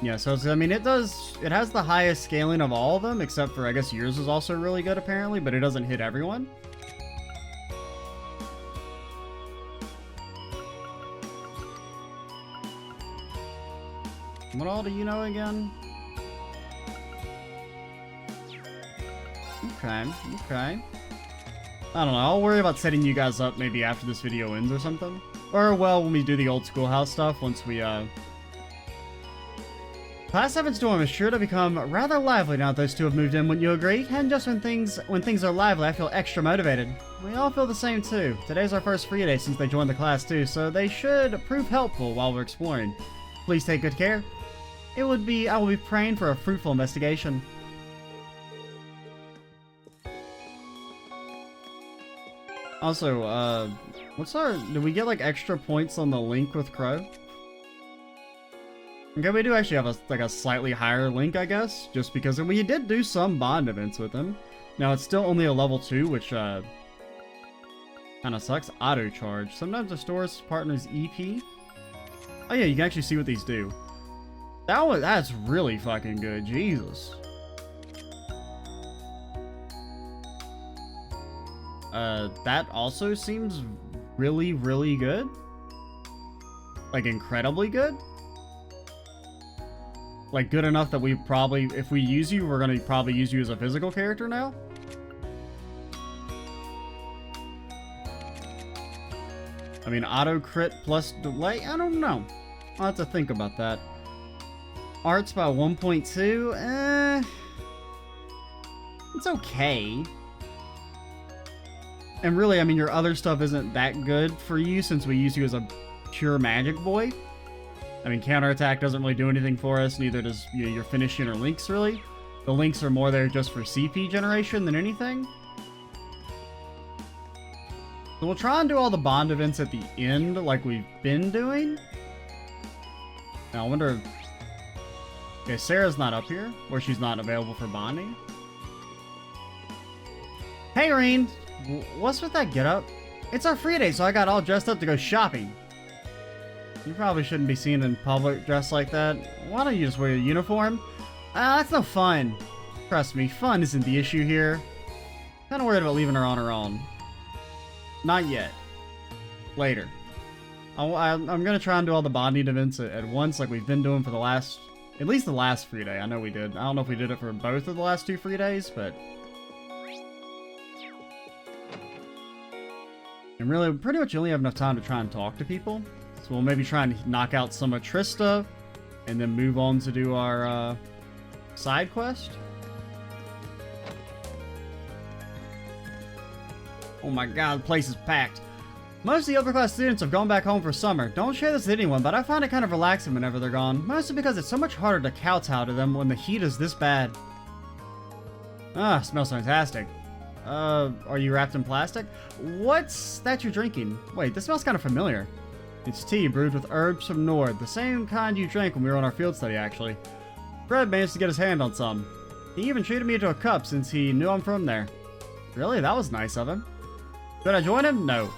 Yeah, so I mean it has the highest scaling of all of them, except for I guess yours is also really good apparently, but it doesn't hit everyone. What all do you know again? Okay. I don't know, I'll worry about setting you guys up maybe after this video ends or something. Or, well, when we do the old schoolhouse stuff, once we, Class 7 Storm is sure to become rather lively now that those two have moved in, wouldn't you agree? And just when things are lively, I feel extra motivated. We all feel the same too. Today's our first free day since they joined the class too, so they should prove helpful while we're exploring. Please take good care. I will be praying for a fruitful investigation. Also, did we get like extra points on the link with Crow? Okay, we do actually have a slightly higher link, I guess, just because we did do some bond events with him. Now it's still only a level 2, which kind of sucks. Auto charge. Sometimes the store's partner's EP. Oh yeah, you can actually see what these do. That's really fucking good. Jesus. That also seems really, really good. Like, incredibly good. Like, good enough that we probably, if we use you, we're gonna probably use you as a physical character now. I mean, auto crit plus delay? I don't know. I'll have to think about that. Arts by 1.2? It's okay. And really, I mean, your other stuff isn't that good for you since we use you as a pure magic boy. I mean, counterattack doesn't really do anything for us, neither does your finishing or links, really. the links are more there just for CP generation than anything. So we'll try and do all the bond events at the end like we've been doing. Now I wonder if... Okay, Sarah's not up here, or she's not available for bonding. Hey, Reen! What's with that getup? It's our free day, so I got all dressed up to go shopping. You probably shouldn't be seen in public dressed like that. Why don't you just wear your uniform? That's no fun. Trust me, fun isn't the issue here. Kinda worried about leaving her on her own. Not yet. Later. I'm gonna try and do all the bonding events at once like we've been doing for the last... At least the last free day. I know we did. I don't know if we did it for both of the last 2 free days, but... And really, pretty much you only have enough time to try and talk to people. So we'll maybe try and knock out some of Trista, and then move on to do our side quest. Oh my god, the place is packed. Most of the upper class students have gone back home for summer. Don't share this with anyone, but I find it kind of relaxing whenever they're gone. Mostly because it's so much harder to kowtow to them when the heat is this bad. Ah, smells fantastic. Are you wrapped in plastic? What's that you're drinking? Wait, this smells kind of familiar. It's tea brewed with herbs from Nord, the same kind you drank when we were on our field study, actually. Fred managed to get his hand on some. He even treated me to a cup since he knew I'm from there. Really? That was nice of him. Should I join him? No.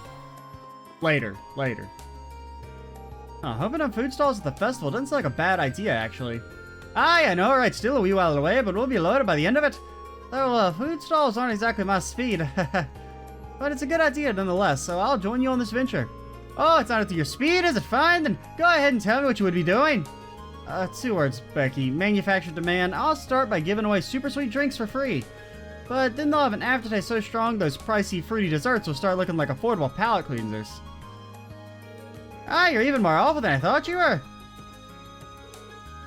Later. Hoping on food stalls at the festival doesn't sound like a bad idea, actually. Aye, I know, right, still a wee while away, but we'll be loaded by the end of it. Though, food stalls aren't exactly my speed. But it's a good idea nonetheless, so I'll join you on this venture. Oh, it's not up to your speed, is it? Fine, then go ahead and tell me what you would be doing. 2 words, Becky. Manufactured demand. I'll start by giving away super sweet drinks for free. But then they'll have an aftertaste so strong those pricey, fruity desserts will start looking like affordable palate cleansers. Ah, you're even more awful than I thought you were.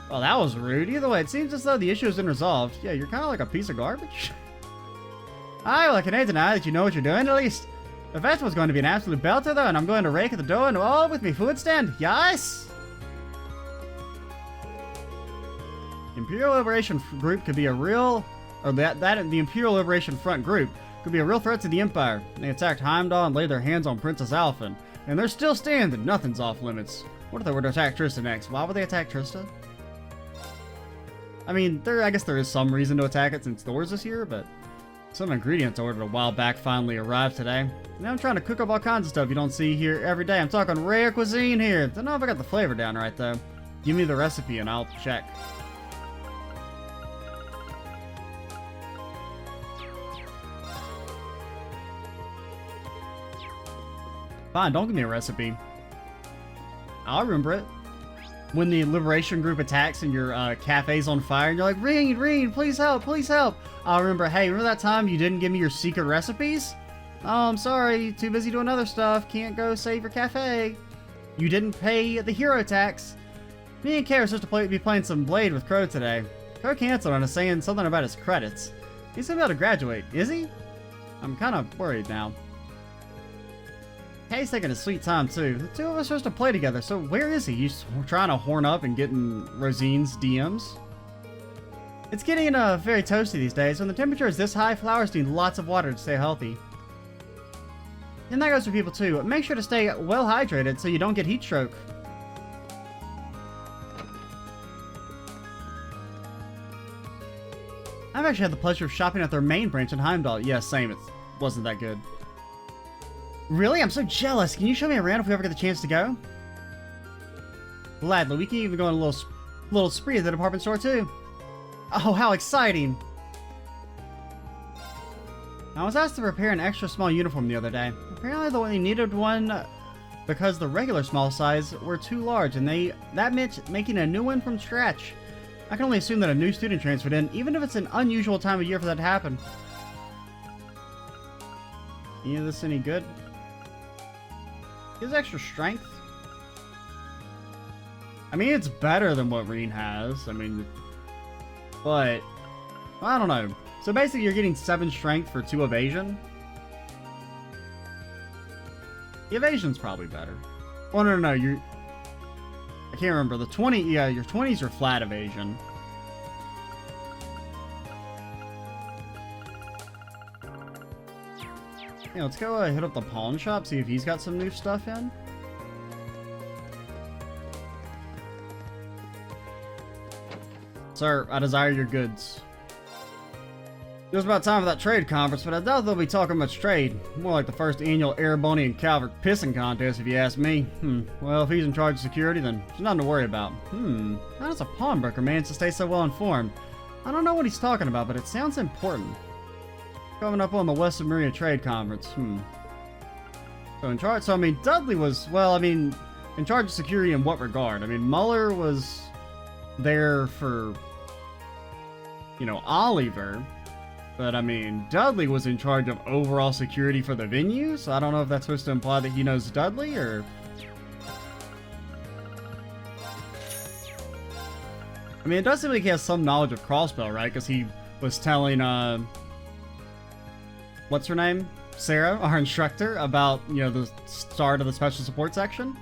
Well, that was rude. Either way, it seems as though the issue has been resolved. Yeah, you're kind of like a piece of garbage. Aye, well, I can't deny that you know what you're doing, at least. The festival's going to be an absolute belter, though, and I'm going to rake at the dough and all with me food stand. Yes! Imperial Liberation Group could be a real... Or the Imperial Liberation Front group could be a real threat to the Empire. They attacked Heimdall and laid their hands on Princess Alphen. And they're still standing. Nothing's off limits. What if they were to attack Trista next? Why would they attack Trista? I mean, I guess there is some reason to attack it since Thor's this year, but... Some ingredients I ordered a while back finally arrived today. Now I'm trying to cook up all kinds of stuff you don't see here every day. I'm talking rare cuisine here. Don't know if I got the flavor down right, though. Give me the recipe and I'll check. Fine, don't give me a recipe. I'll remember it. When the Liberation Group attacks and your cafe's on fire and you're like, Reen, please help, please help. I'll remember, hey, remember that time you didn't give me your secret recipes? Oh, I'm sorry, too busy doing other stuff, can't go save your cafe. You didn't pay the hero tax. Me and Kay are supposed to be playing some Blade with Crow today. Crow canceled on us saying something about his credits. He's gonna be able to graduate, is he? I'm kind of worried now. Kay's taking a sweet time too. The two of us are supposed to play together, so where is he? He's trying to horn up and get in Rosine's DMs. It's getting very toasty these days. When the temperature is this high, flowers need lots of water to stay healthy. And that goes for people too. Make sure to stay well hydrated so you don't get heat stroke. I've actually had the pleasure of shopping at their main branch in Heimdall. Yeah, same. It wasn't that good. Really? I'm so jealous. Can you show me around if we ever get the chance to go? Gladly. We can even go on a little spree at the department store too. Oh, how exciting! I was asked to prepare an extra small uniform the other day. Apparently they needed one because the regular small size were too large, and that meant making a new one from scratch. I can only assume that a new student transferred in, even if it's an unusual time of year for that to happen. Any of this any good? Gives extra strength. I mean, it's better than what Reen has. I mean, but I don't know. So basically, you're getting 7 strength for 2 evasion. The evasion's probably better. Oh no, I can't remember. The 20, yeah, your 20s are flat evasion. Yeah, let's go hit up the pawn shop, see if he's got some new stuff in. Sir, I desire your goods. It was about time for that trade conference, but I doubt they'll be talking much trade. More like the first annual Erebonian Calvert pissing contest, if you ask me. Well, if he's in charge of security, then there's nothing to worry about. How does a pawnbroker manage to stay so well informed? I don't know what he's talking about, but it sounds important. Coming up on the West of Maria Trade Conference. So in charge, I mean, Dudley was, well, I mean, in charge of security in what regard? I mean, Muller was there for, you know, Oliver. But, I mean, Dudley was in charge of overall security for the venue, so I don't know if that's supposed to imply that he knows Dudley, or... I mean, it does seem like he has some knowledge of Crossbell, right? Because he was telling, what's her name? Sarah, our instructor, about, you know, the start of the special support section.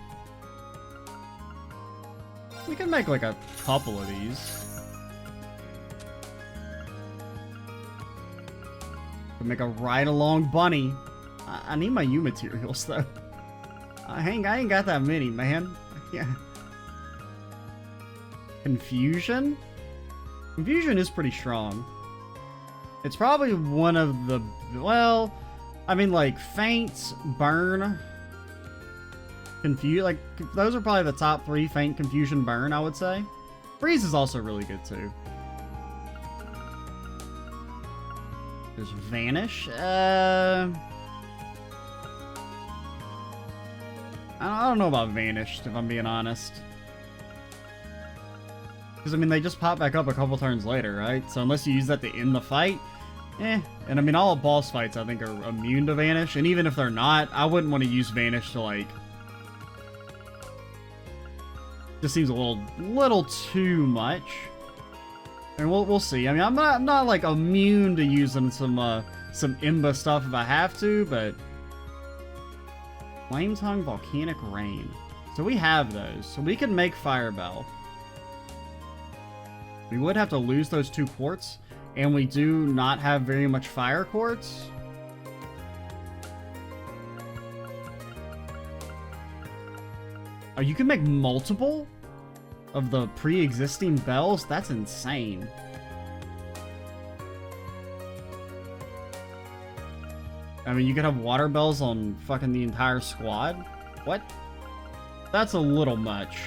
We can make, like, a couple of these. Make a ride-along bunny. I need my U materials, though. I ain't got that many, man. Yeah. Confusion? Confusion is pretty strong. It's probably one of the... Well, I mean, like, Faint, Burn, Confuse... Like, those are probably the top three. Faint, Confusion, Burn, I would say. Freeze is also really good, too. There's Vanish. I don't know about Vanished, if I'm being honest. Because, I mean, they just pop back up a couple turns later, right? So unless you use that to end the fight, And I mean, all boss fights, I think, are immune to Vanish. And even if they're not, I wouldn't want to use Vanish to, like... Just seems a little too much. And we'll see. I mean, I'm not like immune to using some Imba stuff if I have to, but Flame Tongue, Volcanic Rain. So we have those. So we can make Firebell. We would have to lose those 2 quartz, and we do not have very much fire quartz. Oh, you can make multiple of the pre-existing bells? That's insane. I mean, you could have water bells on fucking the entire squad? What? That's a little much.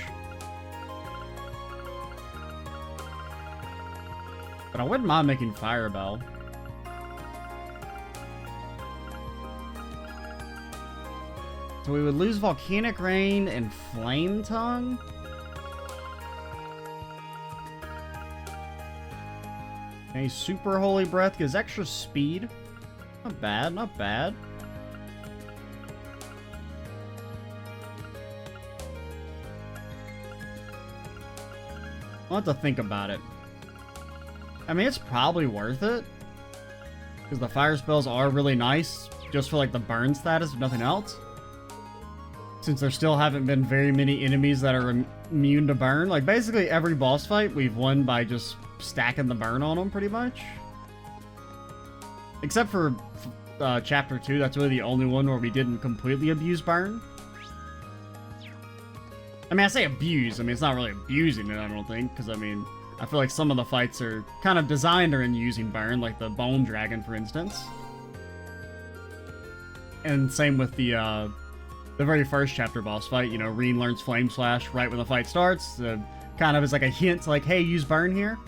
But I wouldn't mind making Firebell. So we would lose Volcanic Rain and Flame Tongue? Okay, Super Holy Breath gives extra speed. Not bad, not bad. I'll have to think about it. I mean, it's probably worth it. Because the fire spells are really nice, just for like the burn status, if nothing else. Since there still haven't been very many enemies that are immune to burn. Like, basically every boss fight we've won by just stacking the burn on them, pretty much. Except for Chapter 2, that's really the only one where we didn't completely abuse burn. I mean, I say abuse, I mean, it's not really abusing it, I don't think, because, I mean, I feel like some of the fights are kind of designed around using burn, like the Bone Dragon, for instance. And same with the very first chapter boss fight, you know, Reen learns Flame Slash right when the fight starts, kind of as like a hint, like, hey, use burn here.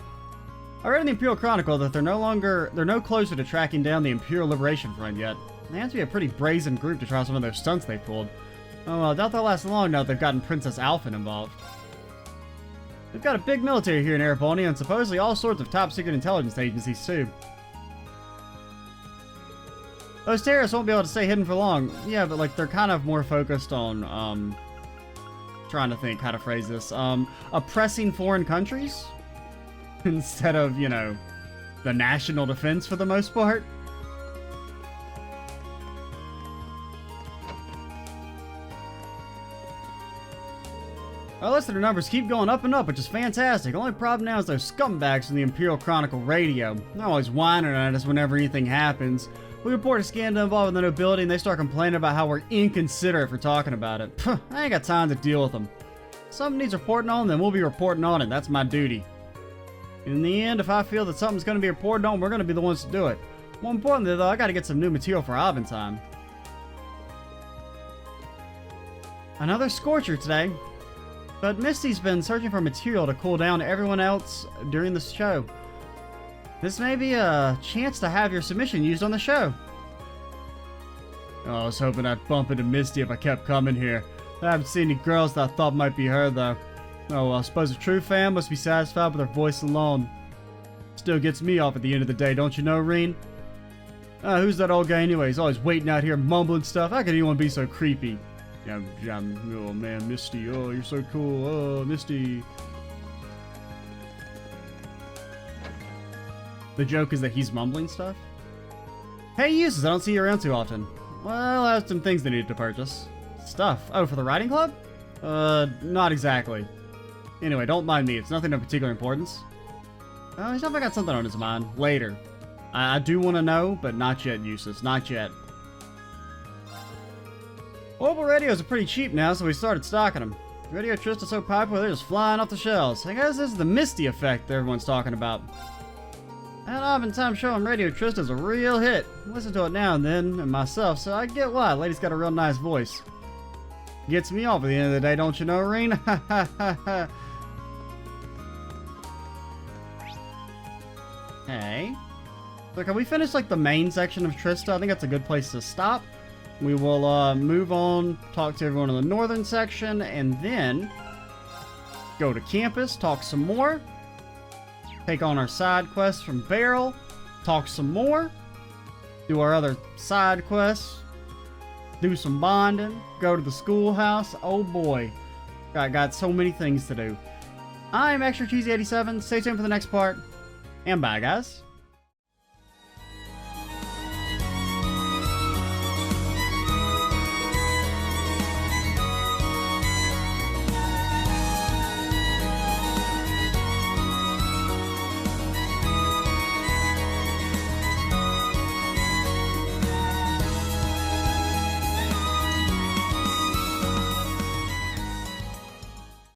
I read in the Imperial Chronicle that they're no closer to tracking down the Imperial Liberation Front yet. They have to be a pretty brazen group to try some of those stunts they pulled. Oh, well, I doubt they'll last long now that they've gotten Princess Alphen involved. They've got a big military here in Ereponia, and supposedly all sorts of top-secret intelligence agencies, too. Those terrorists won't be able to stay hidden for long. Yeah, but, like, they're kind of more focused on, trying to think how to phrase this, oppressing foreign countries? Instead of, you know, the national defense for the most part. Our listener numbers keep going up and up, which is fantastic. The only problem now is those scumbags from the Imperial Chronicle radio. They're always whining at us whenever anything happens. We report a scandal involving the nobility and they start complaining about how we're inconsiderate for talking about it. Phew, I ain't got time to deal with them. Something needs reporting on, then we'll be reporting on it. That's my duty. In the end, if I feel that something's going to be reported on, we're going to be the ones to do it. More importantly, though, I got to get some new material for Abentime. Another scorcher today. But Misty's been searching for material to cool down everyone else during the show. This may be a chance to have your submission used on the show. Oh, I was hoping I'd bump into Misty if I kept coming here. I haven't seen any girls that I thought might be her, though. Oh, well, I suppose a true fan must be satisfied with her voice alone. Still gets me off at the end of the day, don't you know, Reen? Who's that old guy anyway? He's always waiting out here mumbling stuff. How could anyone be so creepy? Oh man, Misty, oh, you're so cool, oh, Misty. The joke is that he's mumbling stuff? Hey, uses, I don't see you around too often. Well, I have some things they needed to purchase. Stuff? Oh, for the writing club? Not exactly. Anyway, don't mind me, it's nothing of particular importance. Oh, he's definitely got something on his mind. Later. I do want to know, but not yet, useless, not yet. Mobile radios are pretty cheap now, so we started stocking them. Radio Trist is so popular, they're just flying off the shelves. I guess this is the Misty effect that everyone's talking about. That Abentime show on Radio Trist is a real hit. I listen to it now and then, and myself, so I get why. Lady's got a real nice voice. Gets me off at the end of the day, don't you know, Reen? Ha ha ha ha. Hey. So can we finish, like, the main section of Trista? I think that's a good place to stop. We will move on, talk to everyone in the northern section, and then go to campus, talk some more, take on our side quests from Beryl, talk some more, do our other side quests, do some bonding, go to the schoolhouse. Oh boy, got so many things to do. I'm Extra Cheesy 87. Stay tuned for the next part, and bye guys.